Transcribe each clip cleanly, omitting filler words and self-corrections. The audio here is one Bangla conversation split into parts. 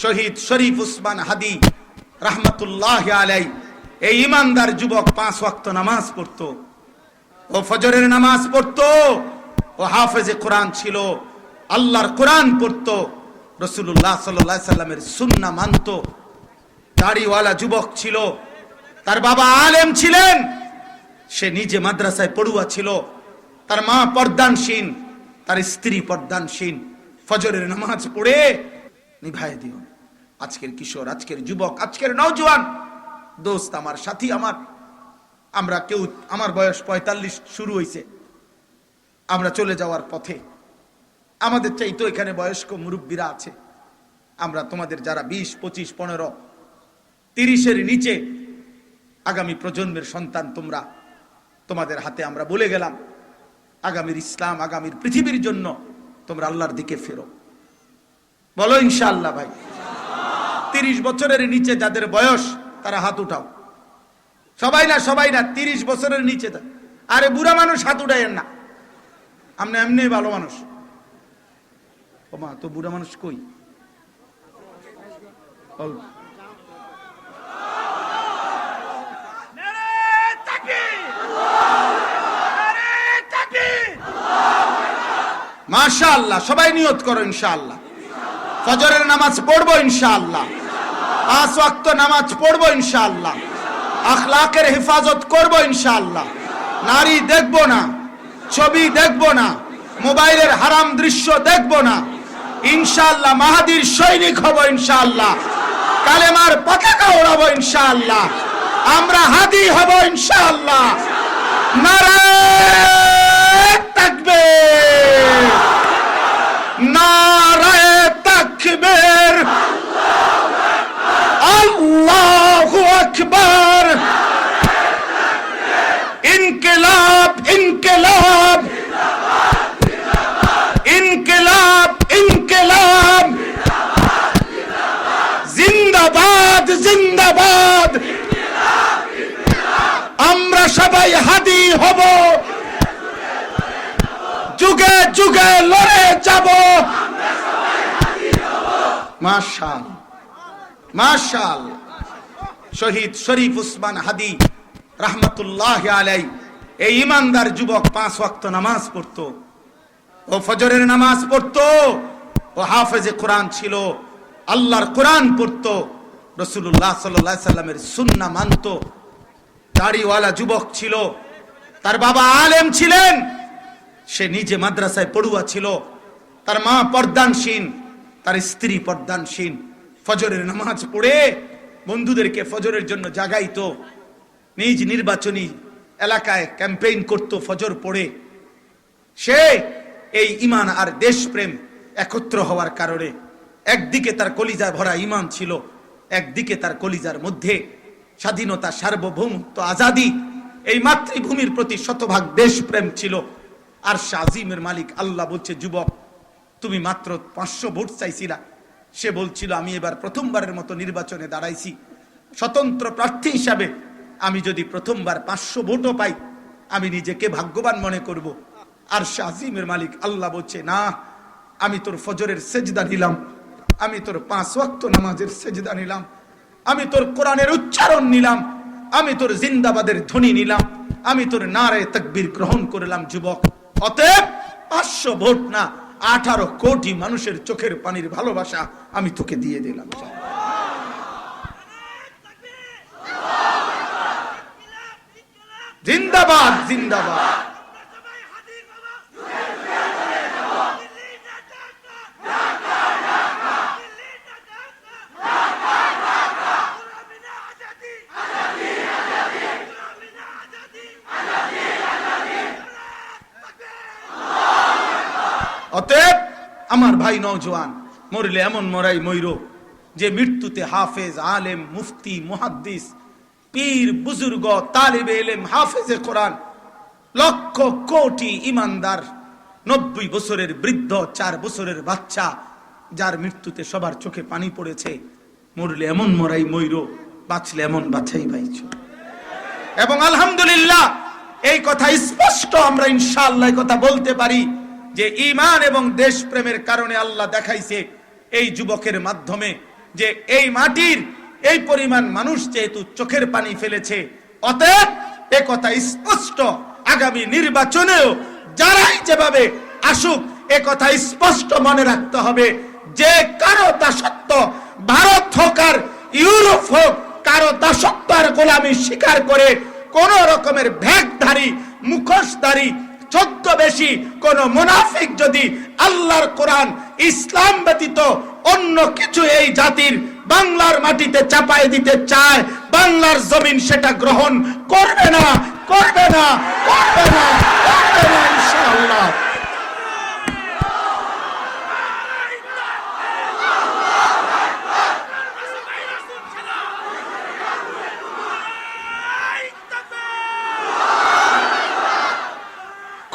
শহীদ শরীফ উসমান হাদি রাহমাতুল্লাহ আলাই এই ইমানদার যুবক 5 ওয়াক্ত নামাজ পড়তো, ও ফজরের নামাজ পড়তো, ও হাফেজে কোরআন ছিল, আল্লাহর কোরআন পড়তো, রাসূলুল্লাহ সাল্লাল্লাহু আলাইহি সাল্লামের সুন্নাহ মানতো, দাড়িওয়ালা যুবক ছিল, তার বাবা আলেম ছিলেন, সে নিজে মাদ্রাসায় পড়ুয়া ছিল, তার মা পর্দানশীন, তার স্ত্রী পর্দানশীন। ফজরের নামাজ পড়ে নিভায় দিও। আজকের কিশোর, আজকের যুবক, আজকের নওজোয়ান দোস্ত আমার, সাথী আমার, আমরা কেউ, আমার বয়স 45 শুরু হয়েছে, আমরা চলে যাওয়ার পথে। আমাদের চাইতো এখানে বয়স্ক মুরব্বীরা আছে। আমরা তোমাদের যারা 20, 25, 15, 30-এর নিচে আগামী প্রজন্মের সন্তান তোমরা, তোমাদের হাতে আমরা বলে গেলাম, আগামীর ইসলাম, আগামীর পৃথিবীর জন্য তোমরা আল্লাহর দিকে ফেরো। বলো ইনশাআল্লাহ ভাই। 30 বছরের নিচে যাদের বয়স তারা হাত উঠাও। সবাই না, সবাই না, 30 বছরের নিচে। আরে বুড়া মানুষ হাত উঠাইয়েন না, আপনি এমনি ভালো মানুষ। ও মা, তো বুড়া মানুষ কই? মাশাআল্লাহ, সবাই নিয়ত করো ইনশাআল্লাহ। ফজরের নামাজ পড়বো ইনশাআল্লাহ, 5 ওয়াক্ত নামাজ পড়বো ইনশাআল্লাহ, আখলাকের হেফাজত করবো ইনশাআল্লাহ, নারী দেখবো না, ছবি দেখবো না, মোবাইলের হারাম দৃশ্য দেখবো না ইনশাআল্লাহ, মাহাদির সৈনিক হব ইনশাআল্লাহ, কালেমার পতাকা ওড়াবো ইনশাআল্লাহ, আমরা হাদি হব ইনশাআল্লাহ। নারায়ে তাকবীর, নারায়ে তাকবীর, আল্লাহু আকবার, ইনকিলাব ইনকিলাব, ইনকিলাব ইনকিলাব, জিন্দাবাদ জিন্দাবাদ, আমরা সবাই হাদি হব, যুগে যুগে লড়ে যাব। মাশাআল্লাহ মাশাআল্লাহ। শহীদ শরীফ উসমান হাদি রাহমাতুল্লাহ আলাই এই ইমানদার যুবক 5 ওয়াক্ত নামাজ পড়তো, ও ফজরের নামাজ পড়তো, ও হাফেজে কোরআন ছিল, আল্লাহর কোরআন পড়তো, রাসূলুল্লাহ সাল্লাল্লাহু আলাইহি সাল্লামের সুন্নাহ মানতো, দাড়িওয়ালা যুবক ছিল, তার বাবা আলেম ছিলেন, সে নিজে মাদ্রাসায় পড়ুয়া ছিল, তার মা পর্দানশীন, তার স্ত্রী পর্দানশীন। ফজরের নামাজ পড়ে বন্ধুদেরকে ফজরের জন্য জাগাইতো, নিজ নির্বাচনী এলাকায় ক্যাম্পেইন করত ফজর পড়ে। সে এই ঈমান আর দেশপ্রেম একত্র হওয়ার কারণে একদিকে তার কলিজায় ভরা ঈমান ছিল, একদিকে তার কলিজার মধ্যে স্বাধীনতা, সার্বভৌমত্ব, আজাদি, এই মাতৃভূমির প্রতি শতভাগ দেশপ্রেম ছিল। আর আজিমের মালিক আল্লাহ বলছে, যুবক তুমি মাত্র 500 ভোট চাইছিলা। সে বলছিল, আমি এবার প্রথমবারের মতো নির্বাচনে দাঁড়াইছি স্বতন্ত্র প্রার্থী হিসাবে, আমি যদি প্রথমবার 500 ভোটও পাই আমি নিজেকে ভাগ্যবান মনে করব। আর আজিমের মালিক আল্লাহ বলছে, না, আমি তোর ফজরের সেজদা নিলাম, আমি তোর 5 ওয়াক্ত নামাজের সেজদা নিলাম, আমি তোর কোরআনের উচ্চারণ নিলাম, আমি তোর জিন্দাবাদের ধ্বনি নিলাম, আমি তোর নারায়ে তাকবীর গ্রহণ করলাম। যুবক, অতএব 500 ভোট না, 18 কোটি মানুষের চোখের পানির ভালোবাসা আমি তোকে দিয়ে দিলাম। জিন্দাবাদ জিন্দাবাদ। অতএব আমার ভাই নওজোয়ান, মরলে এমন মরাই মইরো যে মৃত্যুতে হাফেজ, আলেম, মুফতি, মুহাদ্দিস, পীর, বুজুর্গ, তালিবে ইলম, হাফেজে কোরআন, লক্ষ কোটি ইমানদার, 90 বছরের বৃদ্ধ, 4 বছরের বাচ্চা, যার মৃত্যুতে সবার চোখে পানি পড়েছে, মরলে এমন মরাই মইরো, বাঁচলে এমন বাছাই পাইছো। এবং আলহামদুলিল্লাহ এই কথা স্পষ্ট আমরা ইনশাআল্লাহ কথা বলতে পারি যে ঈমান এবং দেশপ্রেমের কারণে আল্লাহ দেখাইছে এই যুবকের মাধ্যমে যে এই মাটির এই পরিমাণ মানুষ যেহেতু চোখের পানি ফেলেছে, অতএব এ কথা স্পষ্ট, আগামী নির্বাচনেও যারাই যেভাবে আসুক এ কথা স্পষ্ট মনে রাখতে হবে যে কারো দাসত্ব, ভারত হোক আর ইউরোপ হোক, কারো দাসত্ব আর গোলামি স্বীকার করে কোন রকমের ভ্যাগধারী, মুখোশধারী, ছদ্মবেশী কোন মুনাফিক যদি আল্লাহর কোরআন, ইসলাম ব্যতীত অন্য কিছু এই জাতির বাংলার মাটিতে চাপায় দিতে চায়, বাংলার জমিন সেটা গ্রহণ করবে না, করবে না, করবে না, করবে না ইনশাআল্লাহ।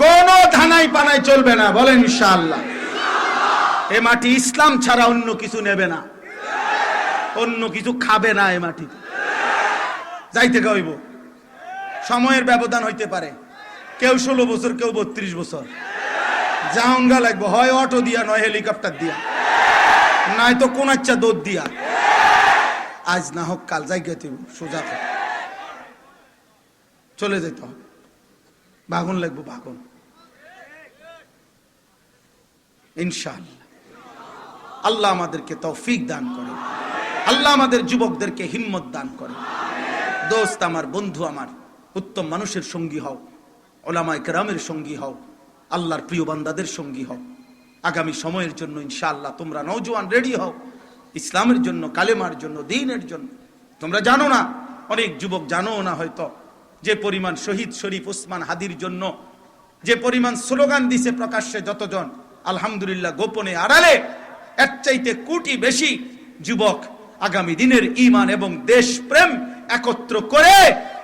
কোন ধানাই পানাই চলবে না, বলেন ইনশাআল্লাহ। এ মাটি ইসলাম ছাড়া অন্য কিছু নেবে না, অন্য কিছু খাবে না। এ মাটি যাইতে গাইব, সময়ের ব্যবধান হইতে পারে, কেউ 16 বছর, কেউ 32 বছর, জাউঙ্গা লাগবে, হয় অটো দিয়া নয় হেলিকপ্টার দিয়া, নাই তো কোন আচ্ছা দৌড় দিয়া। আজ না হোক কাল যাইতে সোজা চলে যেতে হবে, বাগুন লাগবো, বাগুন ইনশাআল্লাহ। আল্লাহ আমাদেরকে তৌফিক দান করে, আল্লাহ আমাদের যুবকদেরকে হিম্মত দান করে। দোস্ত আমার, বন্ধু আমার, উত্তম মানুষের সঙ্গী হও, ওলামায়ে কেরামের সঙ্গী হও, আল্লাহর প্রিয় বান্দাদের সঙ্গী হও। আগামী সময়ের জন্য ইনশাআল্লাহ তোমরা নওজোয়ান রেডি হও, ইসলামের জন্য, কালেমার জন্য, দ্বীনের জন্য। তোমরা জানো না, অনেক যুবক জানো না হয়তো, যে পরিমাণ শহীদ শরীফ ওসমান হাদির জন্য যে পরিমাণ স্লোগান দিছে প্রকাশ্যে যতজন, আলহামদুলিল্লাহ গোপনে আড়ালে এর চাইতে কোটি বেশি যুবক আগামী দিনের ঈমান এবং দেশপ্রেম একত্র করে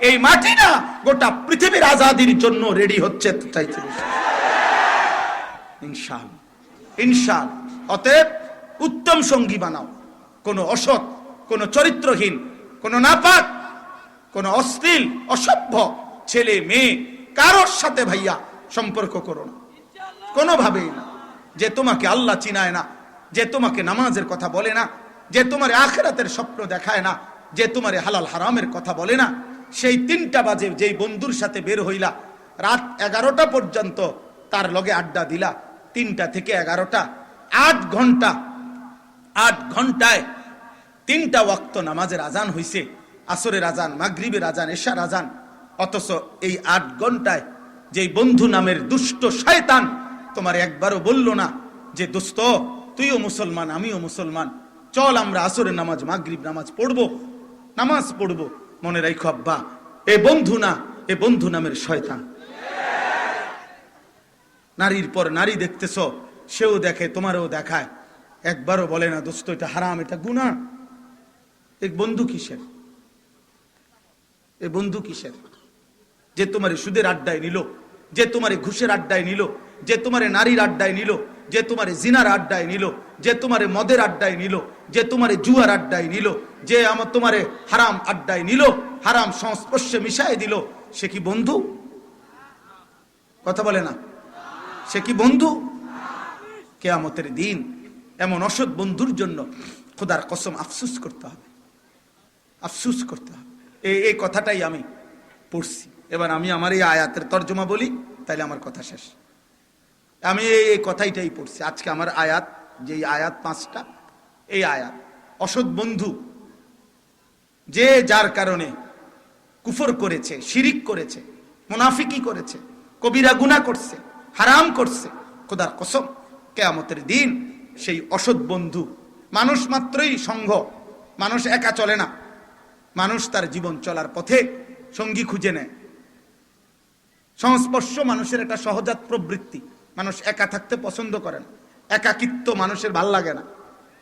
এই মাটি না গোটা পৃথিবীর আজাদির জন্য রেডি হচ্ছে চাইতে ইনশাআল্লাহ, ইনশাআল্লাহ। অতএব উত্তম সঙ্গী বানাও, কোন অসৎ, কোন চরিত্রহীন, কোন নাপাক, কোন অশ্লীল, অসভ্য ছেলে মেয়ে কারোর সাথে ভাইয়া সম্পর্ক করো না, কোনোভাবেই না। যে তোমাকে আল্লাহ চিনায় না, যে তোমাকে নামাজের কথা বলে না, যে তোমার আখিরাতের স্বপ্ন দেখায় না, যে তোমার হালাল হারামের কথা বলে না, সেই 3টা বাজে যেই বন্ধুর সাথে বের হইলা, রাত 11টা পর্যন্ত তার লগে আড্ডা দিলা, 3টা থেকে 11টা 8 ঘন্টা, 8 ঘন্টায় 3টা ওয়াক্ত নামাজের আজান হইছে, আসরের আজান, মাগরিবের আজান, এশার আজান। অথচ এই 8 ঘন্টায় যেই বন্ধু নামের দুষ্ট শয়তান তোমার একবারও বলল না যে দোস্ত তুইও মুসলমান, আমিও মুসলমান, চল আমরা আসরের নামাজ, মাগরিব নামাজ পড়বো, নামাজ পড়বো। মনে রাখো আব্বা, এ বন্ধু না, এ বন্ধু নামের শয়তান। নারীর পর নারী দেখতেছ, সেও দেখে, তোমারও দেখায়, একবারও বলে না দোস্ত এটা হারাম, এটা গুনাহ। এক বন্ধু কিসের? এ বন্ধু কিসের? যে তোমার সুদের আড্ডায় নিল, যে তোমার ঘুষের আড্ডায় নিল, যে তোমার নারীর আড্ডায় নিল, যে তোমার জিনার আড্ডায় নিল, যে তোমার মদের আড্ডায় নিল, যে তোমার জুয়ার আড্ডায় নিল, যে আমার তোমার হারাম আড্ডায় নিল, হারাম সংস্পর্শে মিশাই দিল, সে কি বন্ধু? কথা বলে না, সে কি বন্ধু? কিয়ামতের দিন এমন অসৎ বন্ধুর জন্য খোদার কসম আফসোস করতে হবে, আফসোস করতে হবে। এই কথাটাই আমি পড়ছি। এবার আমি আমার এই আয়াতের তর্জমা বলি, তাইলে আমার কথা শেষ। আমি এই কথাইটাই পড়ছি আজকে। আমার আয়াত, যে আয়াত 5টা, এই আয়াত অসৎ বন্ধু যে যার কারণে কুফর করেছে, শিরিক করেছে, মুনাফিকি করেছে, কবিরা গুনাহ করছে, হারাম করছে, খোদার কসম কিয়ামতের দিন সেই অসৎ বন্ধু, মানুষ মাত্রই সংঘ, মানুষ একা চলে না, মানুষ তার জীবন চলার পথে সঙ্গী খুঁজে নেয়। সংস্পর্শ মানুষের একটা সহজাত প্রবৃত্তি, মানুষ একা থাকতে পছন্দ করে না, একাকিত্ব মানুষের ভাল লাগে না।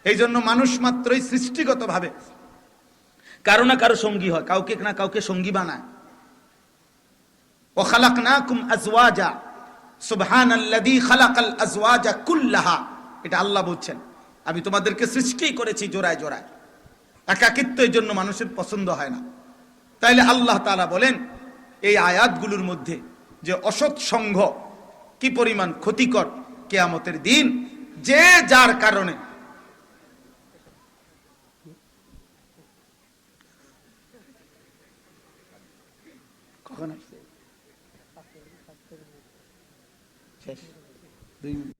এই জন্য মানুষ মাত্রই সৃষ্টিগতভাবে কারো না কারো সঙ্গী হয়, কাউকে না কাউকে সঙ্গী বানায়। ওয়া খালাকনাকুম আজওয়াজা, সুবহানাল্লাযী খালাকাল আজওয়াজা কুল্লাহা, এটা আল্লাহ বলছেন, আমি তোমাদেরকে সৃষ্টি করেছি জোড়ায় জোড়ায়। একাকিত্ব এই জন্য মানুষের পছন্দ হয় না। তাইলে আল্লাহ তাআলা বলেন এই আয়াতগুলোর মধ্যে যে অসৎ সংঘ কি পরিমাণ ক্ষতিকর কিয়ামতের দিন, যে যার কারণে কখন আসছে? শেষ 2 মিনিট।